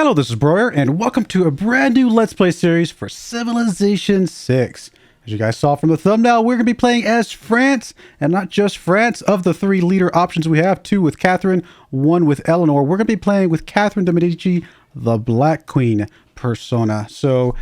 Hello, this is Broyar, and welcome to a brand new Let's Play series for Civilization 6. As you guys saw from the thumbnail, we're going to be playing as France, and not just France. Of the three leader options we have, two with Catherine, one with Eleanor, we're going to be playing with Catherine de' Medici, the Black Queen persona. So,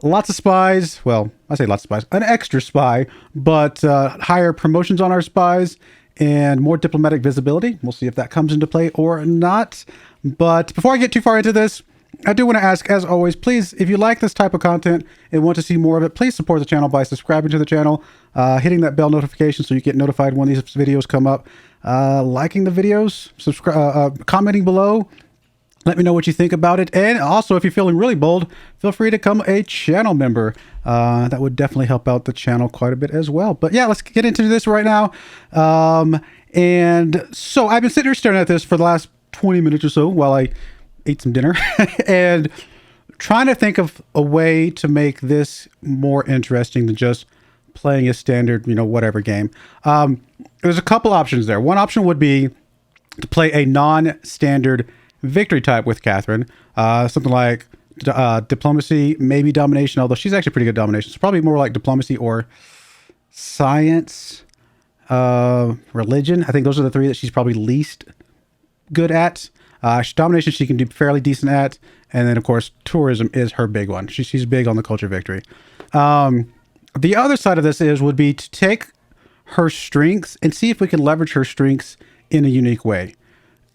lots of spies. Well, I say lots of spies. An extra spy, but higher promotions on our spies and more diplomatic visibility. We'll see if that comes into play or not. But before I get too far into this, I do want to ask, as always, please, if you like this type of content and want to see more of it, please support the channel by subscribing to the channel, hitting that bell notification so you get notified when these videos come up, liking the videos, commenting below. Let me know what you think about it. And also, if you're feeling really bold, feel free to become a channel member. That would definitely help out the channel quite a bit as well. But yeah, let's get into this right now. And so I've been sitting here staring at this for the last 20 minutes or so while I ate some dinner and trying to think of a way to make this more interesting than just playing a standard, whatever game. There's a couple options there. One option would be to play a non-standard victory type with Catherine, something like diplomacy, maybe domination, although she's actually pretty good at domination. It's probably more like diplomacy or science, religion. I think those are the three that she's probably least good at. Domination she can do fairly decent at, and then of course tourism is her big one. She's big on the culture victory. The other side of this would be to take her strengths and see if we can leverage her strengths in a unique way.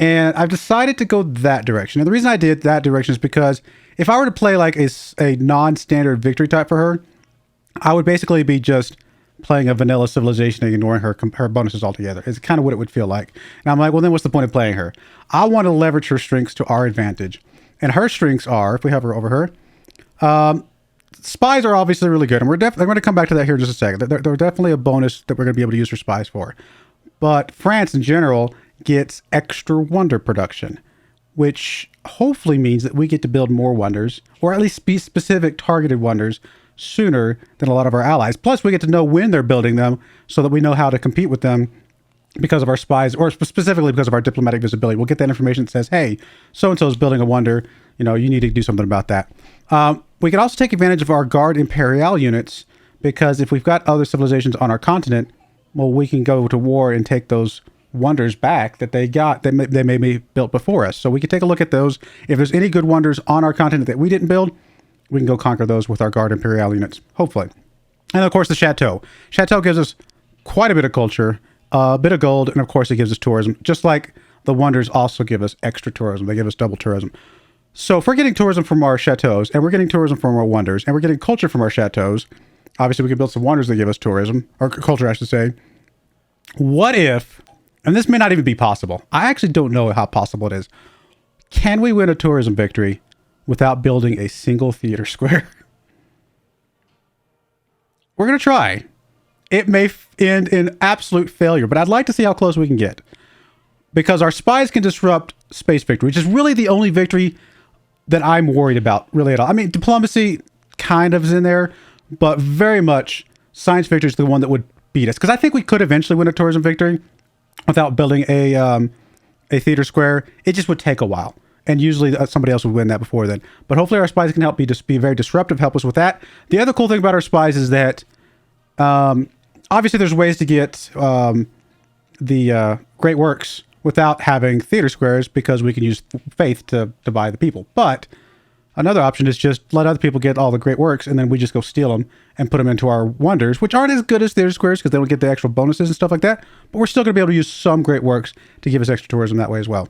And I've decided to go that direction. And the reason I did that direction is because if I were to play like a non-standard victory type for her, I would basically be just playing a vanilla civilization and ignoring her bonuses altogether. It's kind of what it would feel like. And I'm like, well, then what's the point of playing her? I want to leverage her strengths to our advantage. And her strengths are, if we have her over her, spies are obviously really good. And I'm going to come back to that here in just a second. They're definitely a bonus that we're going to be able to use for spies for. But France in general gets extra wonder production, which hopefully means that we get to build more wonders, or at least be specific targeted wonders, sooner than a lot of our allies. Plus, we get to know when they're building them so that we know how to compete with them because of our spies, or specifically because of our diplomatic visibility. We'll get that information that says, hey, so-and-so is building a wonder. You need to do something about that. We can also take advantage of our Guard Imperial units, because if we've got other civilizations on our continent, well, we can go to war and take those wonders back that they may be built before us. So we can take a look at those. If there's any good wonders on our continent that we didn't build, we can go conquer those with our Guard Imperial units, hopefully. And of course, the Chateau. Chateau gives us quite a bit of culture, a bit of gold, and of course it gives us tourism, just like the wonders also give us extra tourism. They give us double tourism. So if we're getting tourism from our chateaus, and we're getting tourism from our wonders, and we're getting culture from our chateaus, obviously we can build some wonders that give us tourism, or culture, I should say. What if, and this may not even be possible, I actually don't know how possible it is, can we win a tourism victory without building a single theater square? We're going to try. It may end in absolute failure, but I'd like to see how close we can get. Because our spies can disrupt space victory, which is really the only victory that I'm worried about, really at all. I mean, diplomacy kind of is in there, but very much science victory is the one that would beat us. Because I think we could eventually win a tourism victory without building a theater square. It just would take a while. And usually somebody else would win that before then. But hopefully our spies can help be very disruptive, help us with that. The other cool thing about our spies is that obviously there's ways to get the great works without having theater squares, because we can use faith to buy the people. But another option is just let other people get all the great works, and then we just go steal them and put them into our wonders, which aren't as good as theater squares because they don't get the actual bonuses and stuff like that. But we're still going to be able to use some great works to give us extra tourism that way as well.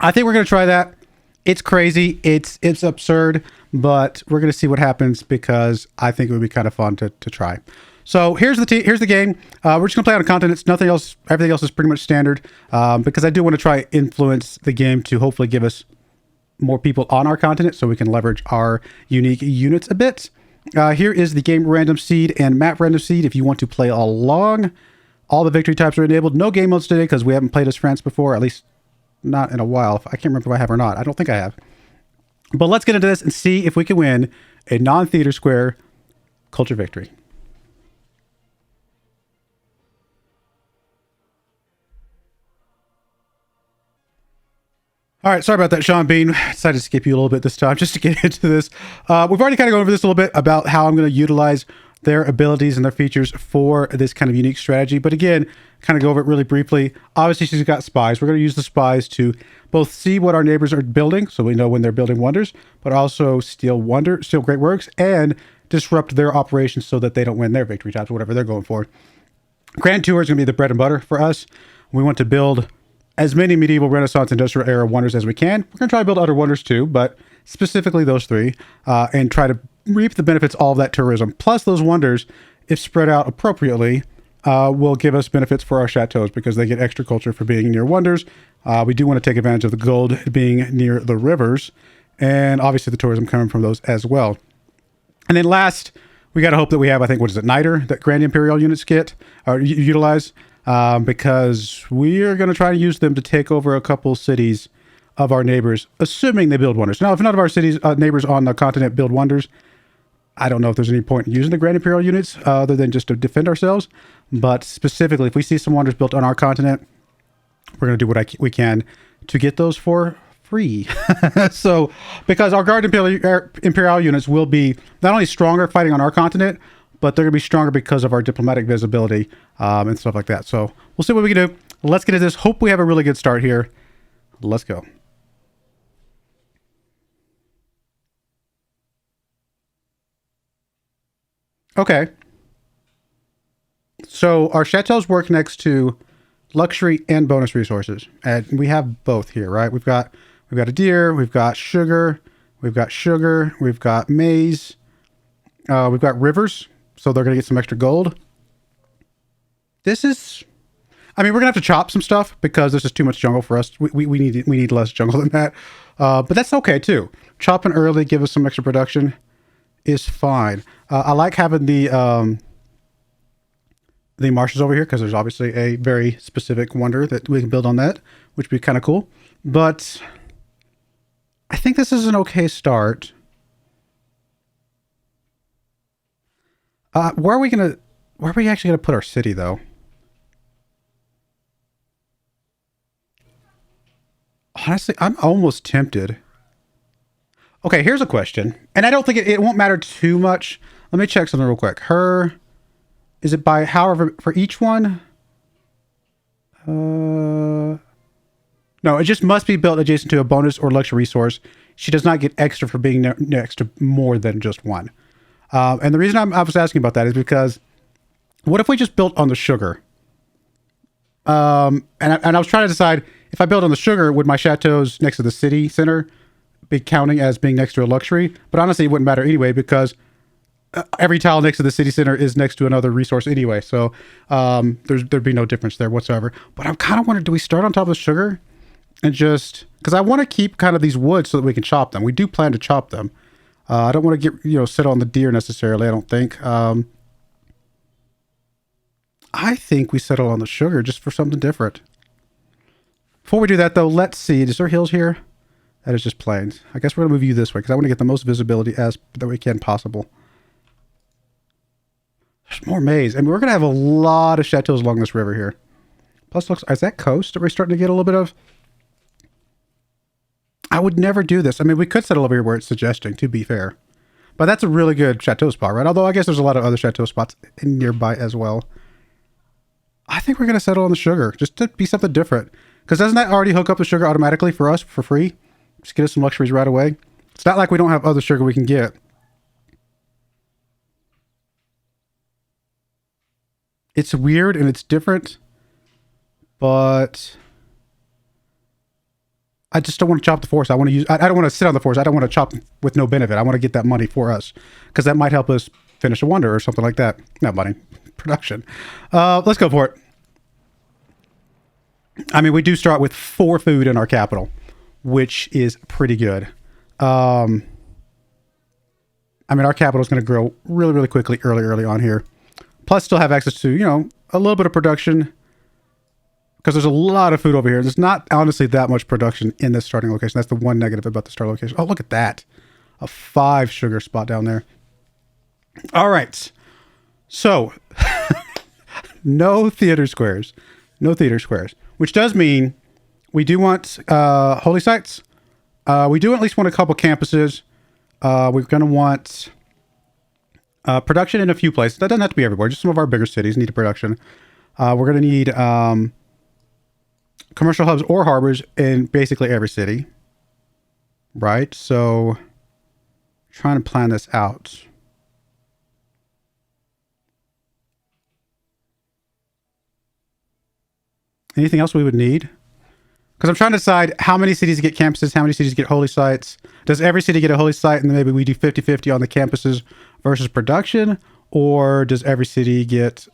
I think we're going to try that. It's crazy. It's absurd, but we're going to see what happens, because I think it would be kind of fun to try. So here's the game. We're just going to play on a continent. Nothing else. Everything else is pretty much standard, because I do want to try influence the game to hopefully give us more people on our continent so we can leverage our unique units a bit. Here is the game random seed and map random seed if you want to play along. All the victory types are enabled. No game modes today because we haven't played as France before, at least not in a while. I can't remember if I have or not. I don't think I have. But let's get into this and see if we can win a non-theater square culture victory. All right, sorry about that, Sean Bean. Decided to skip you a little bit this time just to get into this. We've already kind of gone over this a little bit about how I'm going to utilize their abilities and their features for this kind of unique strategy. But again, kind of go over it really briefly. Obviously, she's got spies. We're going to use the spies to both see what our neighbors are building, so we know when they're building wonders, but also steal great works, and disrupt their operations so that they don't win their victory types, whatever they're going for. Grand Tour is going to be the bread and butter for us. We want to build as many medieval, Renaissance, industrial era wonders as we can. We're going to try to build other wonders too, but specifically those three, and try to reap the benefits of all of that tourism. Plus those wonders, if spread out appropriately, will give us benefits for our chateaus because they get extra culture for being near wonders. We do want to take advantage of the gold being near the rivers, and obviously the tourism coming from those as well. And then last, we got to hope that we have, I think, what is it, Niter, that Grand Imperial units get, or utilize, because we are going to try to use them to take over a couple cities of our neighbors, assuming they build wonders. Now, if none of our cities, neighbors on the continent build wonders, I don't know if there's any point in using the Grand Imperial units other than just to defend ourselves. But specifically, if we see some wonders built on our continent, we're going to do what we can to get those for free. So, because our Guard Imperial units will be not only stronger fighting on our continent, but they're going to be stronger because of our diplomatic visibility and stuff like that. So we'll see what we can do. Let's get into this. Hope we have a really good start here. Let's go. Okay. So our chateaus work next to luxury and bonus resources. And we have both here, right? We've got a deer, we've got sugar, we've got maize, we've got rivers. So they're going to get some extra gold. This is, I mean, we're going to have to chop some stuff because this is too much jungle for us. We need less jungle than that. But that's okay too. Chopping early, give us some extra production is fine. I like having the marshes over here because there's obviously a very specific wonder that we can build on that, which would be kind of cool. But I think this is an okay start. Where are we actually gonna put our city though? Honestly, I'm almost tempted. Okay, here's a question. And I don't think it won't matter too much. Let me check something real quick. Is it by however for each one? No, it just must be built adjacent to a bonus or luxury resource. She does not get extra for being next to more than just one. And the reason I was asking about that is because what if we just built on the sugar? And I was trying to decide if I built on the sugar, would my chateaus next to the city center be counting as being next to a luxury? But honestly, it wouldn't matter anyway because every tile next to the city center is next to another resource anyway. So there'd be no difference there whatsoever. But I'm kind of wondering, do we start on top of the sugar and just because I want to keep kind of these woods so that we can chop them. We do plan to chop them. I don't want to get, sit on the deer necessarily, I don't think. I think we settle on the sugar just for something different. Before we do that, though, let's see. Is there hills here? That is just plains. I guess we're going to move you this way because I want to get the most visibility that we can possible. There's more maize. I mean, we're going to have a lot of chateaus along this river here. Plus, is that coast that we're starting to get a little bit of? I would never do this. I mean, we could settle over here where it's suggesting, to be fair. But that's a really good chateau spot, right? Although I guess there's a lot of other chateau spots nearby as well. I think we're going to settle on the sugar, just to be something different. Because doesn't that already hook up the sugar automatically for us for free? Just get us some luxuries right away. It's not like we don't have other sugar we can get. It's weird and it's different, but I just don't want to chop the forest. I don't want to sit on the forest. I don't want to chop with no benefit. I want to get that money for us because that might help us finish a wonder or something like that. Not money, production. Let's go for it. I mean, we do start with 4 food in our capital, which is pretty good. I mean, our capital is going to grow really, really quickly early on here. Plus, still have access to, a little bit of production because there's a lot of food over here. There's not honestly that much production in this starting location. That's the one negative about the start location. Oh, look at that. A 5 sugar spot down there. All right. So, no theater squares. No theater squares. Which does mean We do want holy sites. We do at least want a couple campuses. We're going to want production in a few places. That doesn't have to be everywhere. Just some of our bigger cities need a production. We're going to need commercial hubs or harbors in basically every city. Right? So, trying to plan this out. Anything else we would need? Because I'm trying to decide how many cities get campuses, how many cities get holy sites. Does every city get a holy site and then maybe we do 50-50 on the campuses versus production? Or does every city get...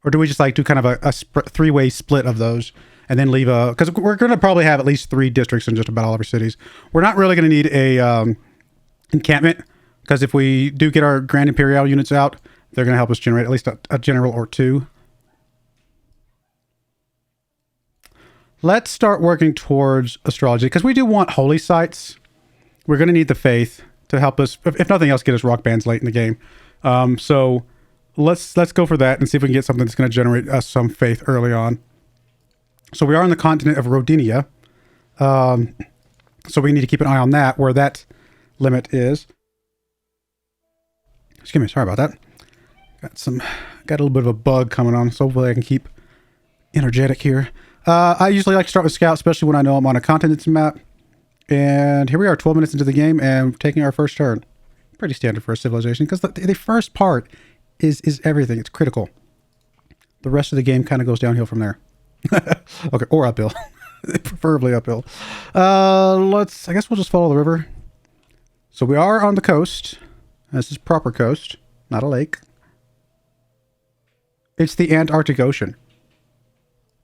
Or do we just like do kind of a three-way split of those and then leave a... Because we're going to probably have at least 3 districts in just about all of our cities. We're not really going to need a encampment, because if we do get our Grand Imperial units out, they're going to help us generate at least a general or 2. Let's start working towards astrology, because we do want holy sites. We're going to need the faith to help us, if nothing else, get us rock bands late in the game. So let's go for that and see if we can get something that's going to generate us some faith early on. So we are on the continent of Rodinia. So we need to keep an eye on that, where that limit is. Excuse me, sorry about that. Got a little bit of a bug coming on, so hopefully I can keep energetic here. I usually like to start with Scout, especially when I know I'm on a continents map. And here we are, 12 minutes into the game and taking our first turn. Pretty standard for a civilization, because the first part is everything. It's critical. The rest of the game kind of goes downhill from there. Okay, or uphill. Preferably uphill. I guess we'll just follow the river. So we are on the coast. This is proper coast, not a lake. It's the Antarctic Ocean.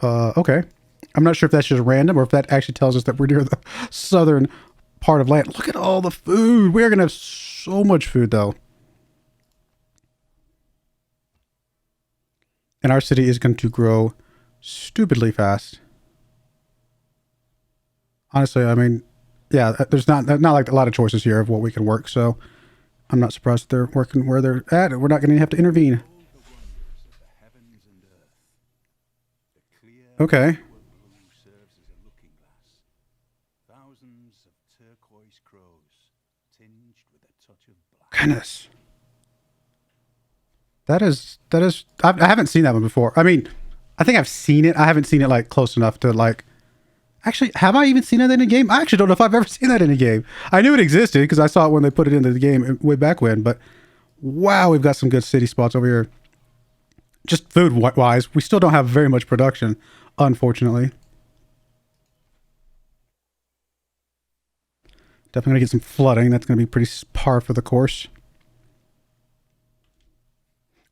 Okay. I'm not sure if that's just random or if that actually tells us that we're near the southern part of land. Look at all the food. We're going to have so much food, though. And our city is going to grow stupidly fast. Honestly, I mean, yeah, there's not like a lot of choices here of what we can work, so I'm not surprised they're working where they're at. We're not going to have to intervene. Okay. Goodness. That is, I haven't seen that one before. I mean, I think I've seen it. I haven't seen it like close enough to like, actually, have I even seen it in a game? I actually don't know if I've ever seen that in a game. I knew it existed because I saw it when they put it into the game way back when, but wow, we've got some good city spots over here. Just food-wise, we still don't have very much production, unfortunately. Definitely going to get some flooding. That's going to be pretty par for the course.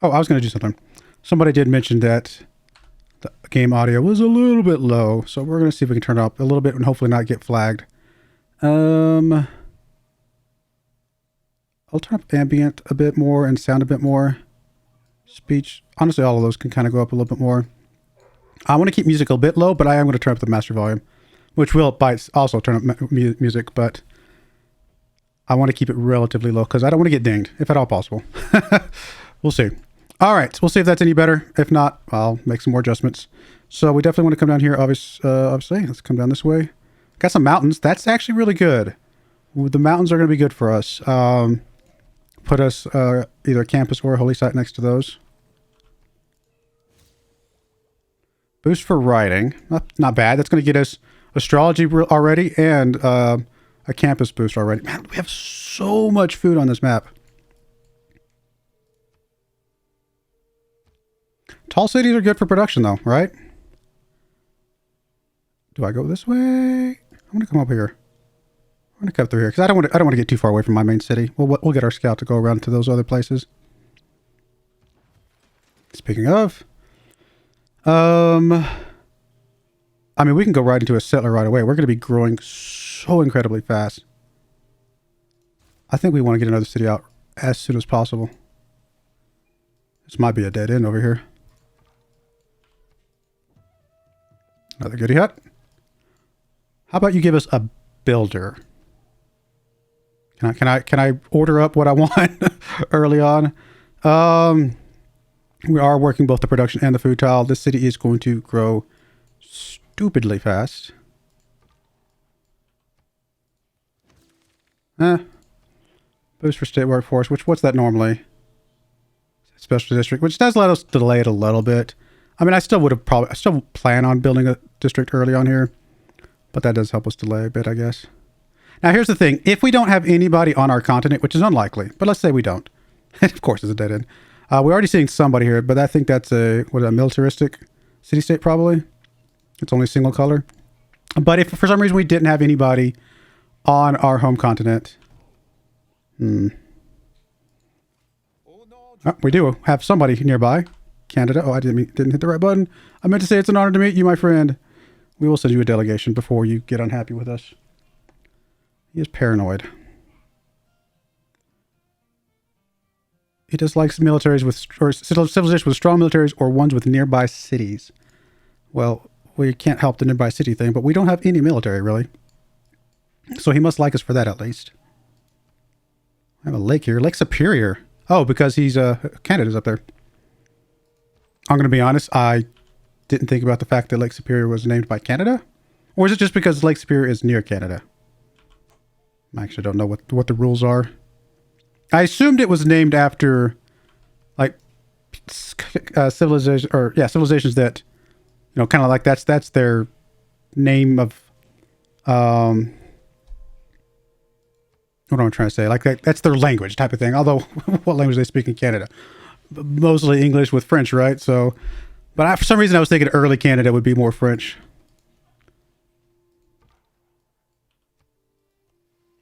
Oh, I was going to do something. Somebody did mention that the game audio was a little bit low, so we're going to see if we can turn it up a little bit and hopefully not get flagged. I'll turn up ambient a bit more and sound a bit more. Speech, honestly, all of those can kind of go up a little bit more. I want to keep music a bit low, but I am going to turn up the master volume, which will also turn up music, but I want to keep it relatively low because I don't want to get dinged, if at all possible. We'll see. All right, we'll see if that's any better. If not, I'll make some more adjustments. So we definitely want to come down here, obviously. Let's come down this way. Got some mountains. That's actually really good. The mountains are going to be good for us. Put us either a campus or a holy site next to those. Boost for writing. Not bad. That's going to get us astrology already and a campus boost already. Man, we have so much food on this map. Tall cities are good for production though, right? Do I go this way? I'm going to come up here. I'm going to cut through here because I don't want to get too far away from my main city. We'll get our scout to go around to those other places. Speaking of, I mean, we can go right into a settler right away. We're going to be growing so incredibly fast. I think we want to get another city out as soon as possible. This might be a dead end over here. Another goodie hut. How about you give us a builder? Can I order up what I want early on? We are working both the production and the food tile. This city is going to grow stupidly fast. Boost for state workforce, what's that normally? Special district, which does let us delay it a little bit. I mean, I still plan on building a district early on here, but that does help us delay a bit, I guess. Now, here's the thing. If we don't have anybody on our continent, which is unlikely, but let's say we don't. Of course, it's a dead end. We're already seeing somebody here, but I think that's a militaristic city-state probably. It's only single color. But if for some reason we didn't have anybody on our home continent... Oh, we do have somebody nearby. Canada. Oh, I didn't hit the right button. I meant to say it's an honor to meet you, my friend. We will send you a delegation before you get unhappy with us. He is paranoid. He dislikes militaries or civilizations with strong militaries or ones with nearby cities. Well, we can't help the nearby city thing, but we don't have any military, really. So he must like us for that, at least. I have a lake here. Lake Superior. Oh, because he's, Canada's up there. I'm going to be honest, I didn't think about the fact that Lake Superior was named by Canada. Or is it just because Lake Superior is near Canada? I actually don't know what the rules are. I assumed it was named after, like, civilizations that, you know, kind of like that's their name of, what am I trying to say? Like that's their language type of thing. Although, what language they speak in Canada? Mostly English with French, right? So, but for some reason I was thinking early Canada would be more French.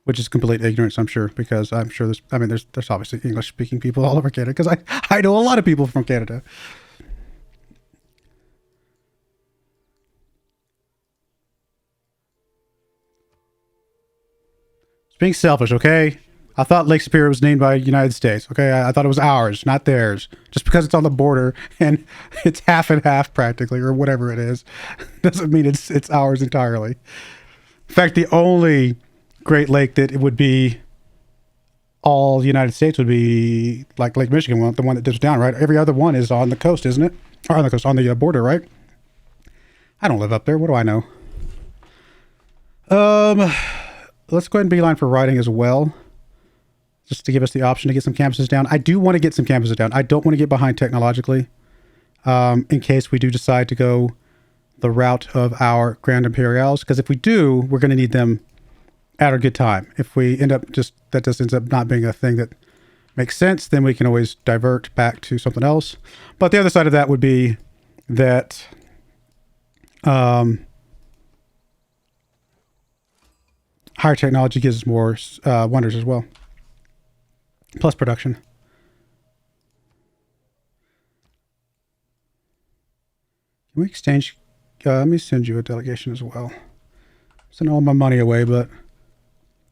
Which is complete ignorance, I'm sure, because I'm sure there's obviously English speaking people all over Canada, because I know a lot of people from Canada. Being selfish, okay? I thought Lake Superior was named by the United States, okay? I thought it was ours, not theirs. Just because it's on the border and it's half and half practically, or whatever it is, doesn't mean it's ours entirely. In fact, the only Great Lake that it would be all the United States would be like Lake Michigan, the one that dips down, right? Every other one is on the coast, isn't it? Or on the coast, on the border, right? I don't live up there. What do I know? Let's go ahead and beeline for writing as well, just to give us the option to get some campuses down. I do want to get some campuses down. I don't want to get behind technologically, in case we do decide to go the route of our Grand Imperials, because if we do, we're going to need them at a good time. If we end up that just ends up not being a thing that makes sense, then we can always divert back to something else. But the other side of that would be that, higher technology gives us more wonders as well. Plus production. Can we exchange? Let me send you a delegation as well. Send all my money away, but...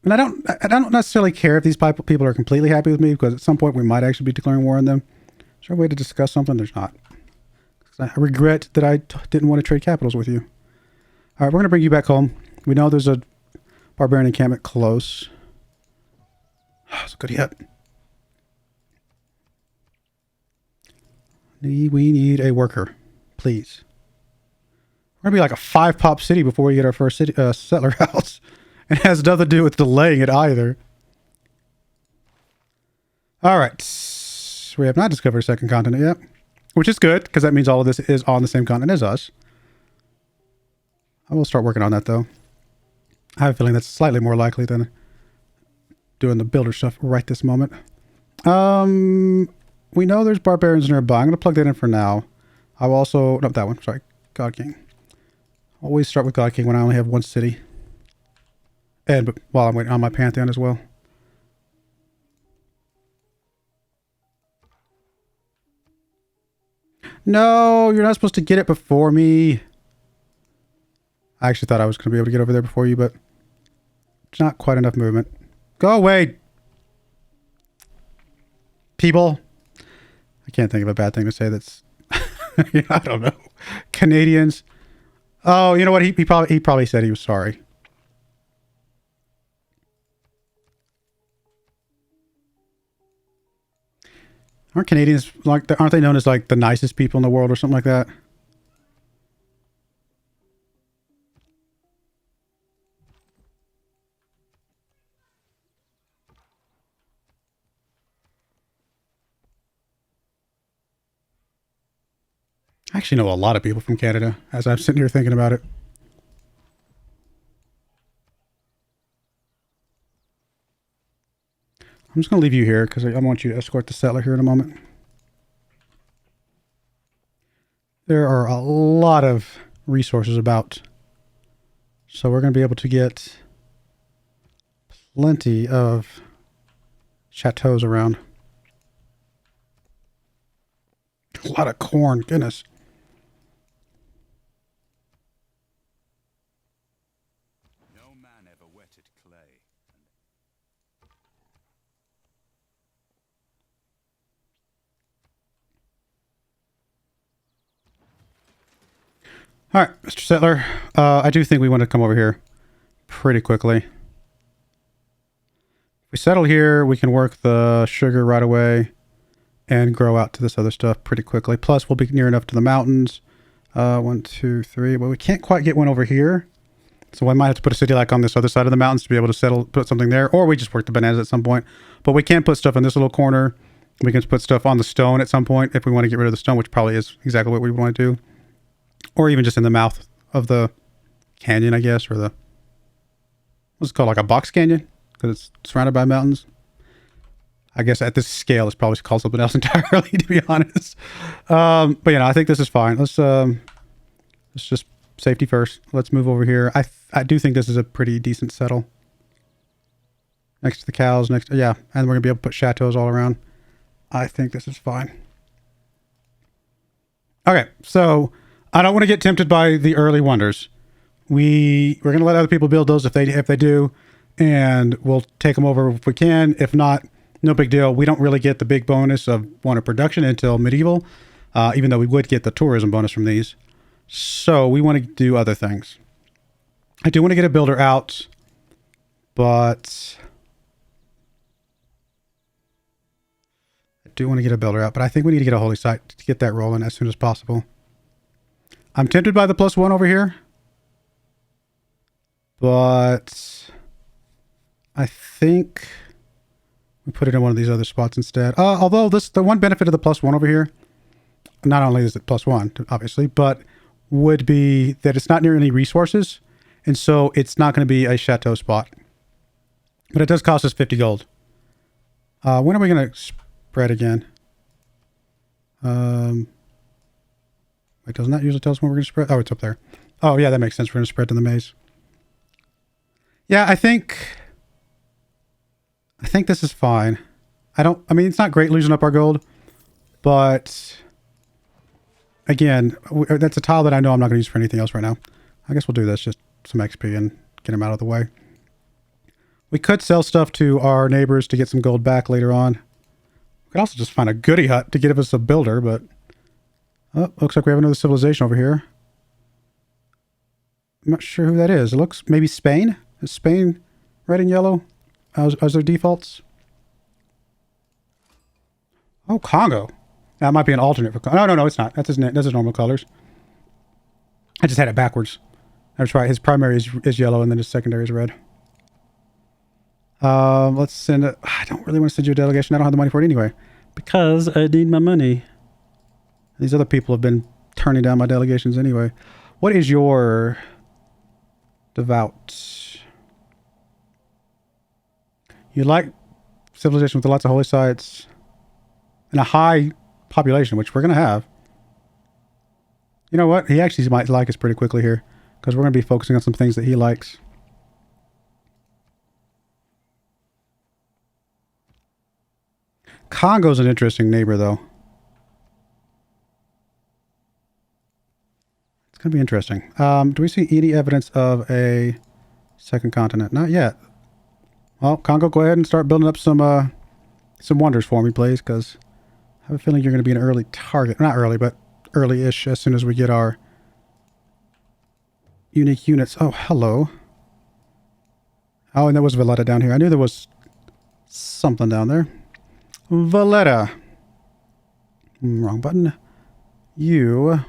And I don't necessarily care if these people are completely happy with me, because at some point we might actually be declaring war on them. Is there a way to discuss something? There's not. I regret that I didn't want to trade capitals with you. All right, we're going to bring you back home. We know there's a Barbarian encampment close. That's a good hit. We need a worker, please. We're going to be like a 5-pop city before we get our first city, settler house. It has nothing to do with delaying it either. All right. We have not discovered a second continent yet, which is good, because that means all of this is on the same continent as us. I will start working on that, though. I have a feeling that's slightly more likely than doing the builder stuff right this moment. We know there's barbarians nearby. I'm going to plug that in for now. I will also... No, that one. Sorry. God King. Always start with God King when I only have one city. And while I'm waiting on my Pantheon as well. No, you're not supposed to get it before me. I actually thought I was going to be able to get over there before you, but it's not quite enough movement. Go away, people. I can't think of a bad thing to say that's... I don't know. Canadians. Oh, you know what? He probably said he was sorry. Aren't Canadians aren't they known as like the nicest people in the world or something like that? actually know a lot of people from Canada as I'm sitting here thinking about it. I'm just going to leave you here because I want you to escort the settler here in a moment. There are a lot of resources about. So we're going to be able to get plenty of chateaus around. A lot of corn, goodness. No man ever wetted clay. All right, Mr. Settler. I do think we want to come over here pretty quickly. If we settle here, we can work the sugar right away and grow out to this other stuff pretty quickly. Plus, we'll be near enough to the mountains. 1, 2, 3. Well, we can't quite get one over here. So we might have to put a city like on this other side of the mountains to be able to settle, put something there. Or we just work the bananas at some point. But we can put stuff in this little corner. We can put stuff on the stone at some point if we want to get rid of the stone, which probably is exactly what we want to do. Or even just in the mouth of the canyon, I guess, or the, what's it called, like a box canyon? Because it's surrounded by mountains. I guess at this scale, it's probably called something else entirely, to be honest. But, you know, I think this is fine. Let's just safety first. Let's move over here. I do think this is a pretty decent settle. Next to the cows, yeah. And we're going to be able to put chateaus all around. I think this is fine. Okay, so I don't want to get tempted by the early wonders. We're going to let other people build those if they do, and we'll take them over if we can. If not, no big deal. We don't really get the big bonus of wonder production until medieval, even though we would get the tourism bonus from these. So we want to do other things. I do want to get a builder out, but I think we need to get a holy site to get that rolling as soon as possible. I'm tempted by the +1 over here, but I think we put it in one of these other spots instead. Although the one benefit of the +1 over here, not only is it +1, obviously, but would be that it's not near any resources, and so it's not going to be a chateau spot. But it does cost us 50 gold. When are we going to spread again? Wait, doesn't that usually tell us when we're going to spread? Oh, it's up there. Oh, yeah, that makes sense. We're going to spread to the maze. Yeah, I think this is fine. I mean, it's not great losing up our gold, but again, that's a tile that I know I'm not going to use for anything else right now. I guess we'll do this, just some XP and get them out of the way. We could sell stuff to our neighbors to get some gold back later on. We could also just find a goodie hut to give us a builder, but oh, looks like we have another civilization over here. I'm not sure who that is. It looks maybe Spain. Is Spain red and yellow as their defaults? Oh, Congo. That might be an alternate for Congo. No, it's not. That's his normal colors. I just had it backwards. That's right. His primary is yellow and then his secondary is red. Let's send it. I don't really want to send you a delegation. I don't have the money for it anyway. Because I need my money. These other people have been turning down my delegations anyway. What is your devout? You like civilization with lots of holy sites and a high population, which we're going to have. You know what? He actually might like us pretty quickly here because we're going to be focusing on some things that he likes. Congo's an interesting neighbor, though. It's going to be interesting. Do we see any evidence of a second continent? Not yet. Well, Congo, go ahead and start building up some wonders for me, please, because I have a feeling you're going to be an early target. Not early, but early-ish as soon as we get our unique units. Oh, hello. Oh, and there was Valletta down here. I knew there was something down there. Valletta. Wrong button. You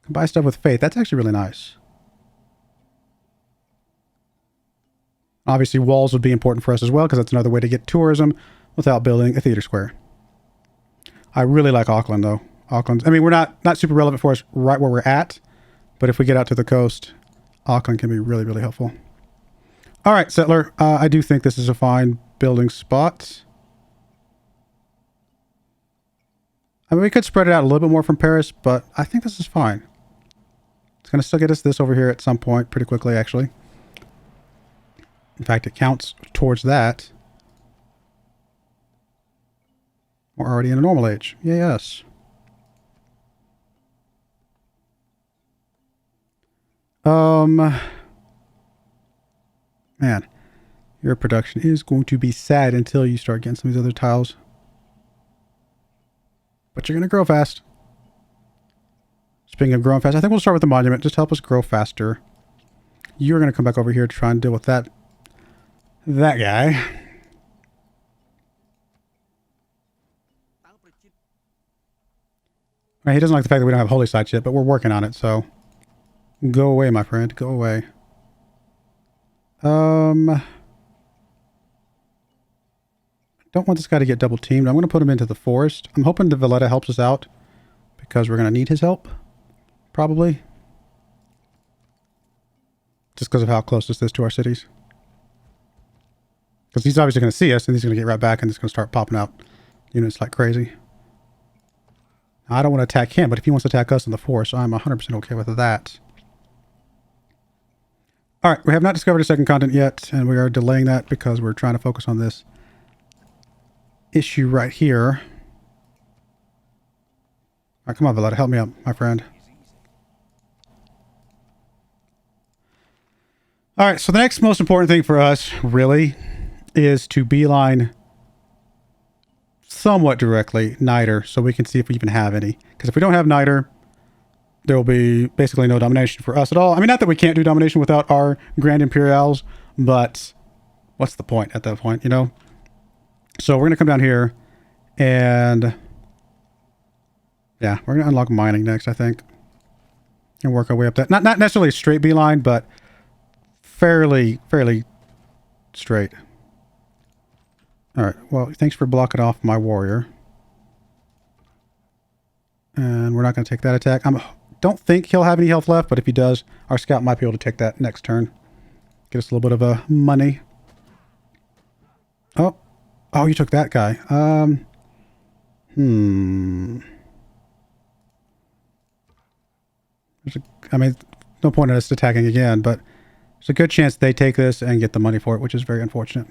can buy stuff with faith. That's actually really nice. Obviously, walls would be important for us as well, because that's another way to get tourism without building a theater square. I really like Auckland, though. Auckland's, I mean, we're not super relevant for us right where we're at, but if we get out to the coast, Auckland can be really, really helpful. All right, settler. I do think this is a fine building spot. I mean, we could spread it out a little bit more from Paris, but I think this is fine. It's going to still get us this over here at some point pretty quickly, actually. In fact, it counts towards that. We're already in a normal age. Yes. Man, your production is going to be sad until you start getting some of these other tiles. But you're going to grow fast. Speaking of growing fast, I think we'll start with the monument. Just help us grow faster. You're going to come back over here to try and deal with that guy. Right, he doesn't like the fact that we don't have holy sites yet, but we're working on it, so go away, my friend. Go away. I don't want this guy to get double teamed. I'm going to put him into the forest. I'm hoping the Valletta helps us out because we're going to need his help. Probably. Just because of how close this is to our cities. Because he's obviously going to see us and he's going to get right back and it's going to start popping out units like crazy. I don't want to attack him, but if he wants to attack us in the forest, I'm 100% okay with that. Alright, we have not discovered a second continent yet, and we are delaying that because we're trying to focus on this issue right here. Alright, come on, Valletta, help me out, my friend. Alright, so the next most important thing for us, really, is to beeline somewhat directly Niter, so we can see if we even have any. Because if we don't have Niter, there will be basically no domination for us at all. I mean, not that we can't do domination without our Grand Imperials, but what's the point at that point, you know? So we're going to come down here and yeah, we're going to unlock mining next, I think. And work our way up that. Not necessarily a straight beeline, but fairly straight. Alright, well, thanks for blocking off my warrior. And we're not going to take that attack. Don't think he'll have any health left, but if he does, our scout might be able to take that next turn. Get us a little bit of money. Oh, you took that guy. I mean, no point in us attacking again, but there's a good chance they take this and get the money for it, which is very unfortunate.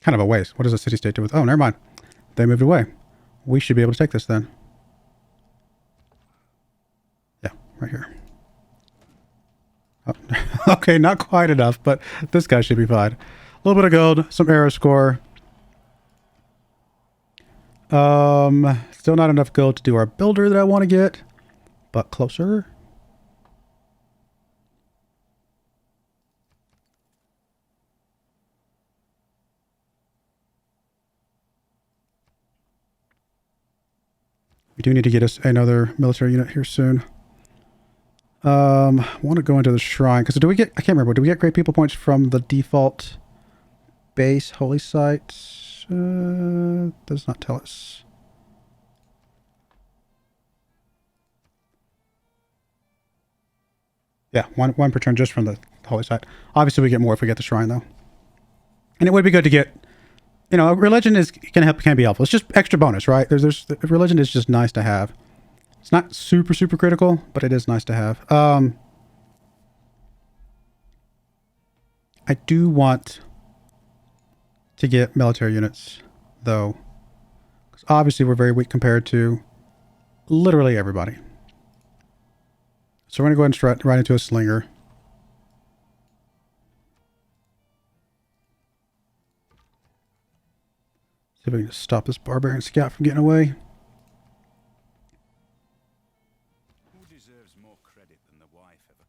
Kind of a waste. What does the city-state do with... Oh, never mind. They moved away. We should be able to take this then. Yeah, right here. Oh, okay, not quite enough, but this guy should be fine. A little bit of gold, some arrow score. Still not enough gold to do our builder that I want to get, but closer. We do need to get us another military unit here soon. I want to go into the shrine because do we get? I can't remember. Do we get great people points from the default base holy site? Does not tell us. Yeah, one per turn just from the holy site. Obviously, we get more if we get the shrine though. And it would be good to get. You know, religion can be helpful. It's just extra bonus, right? Religion is just nice to have. It's not super critical, but it is nice to have. I do want to get military units, though, because obviously we're very weak compared to literally everybody. So we're gonna go ahead and strut right into a slinger. See if we can just stop this barbarian scout from getting away. Who deserves more credit than the wife ever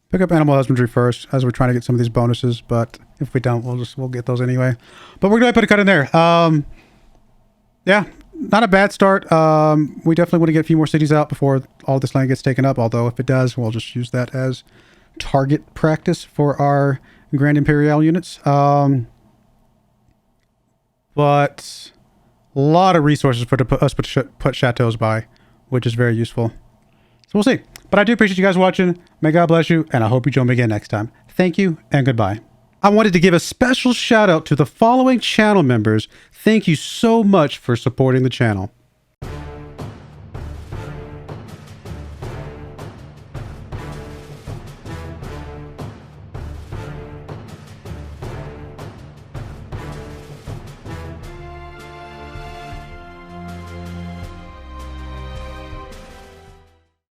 could? Pick up animal husbandry first as we're trying to get some of these bonuses, but if we don't, we'll get those anyway. But we're gonna put a cut in there. Yeah, not a bad start. We definitely want to get a few more cities out before all this land gets taken up. Although if it does, we'll just use that as target practice for our Grand Imperial units. But a lot of resources for us to put chateaus by, which is very useful. So we'll see. But I do appreciate you guys watching. May God bless you, and I hope you join me again next time. Thank you, and goodbye. I wanted to give a special shout out to the following channel members. Thank you so much for supporting the channel.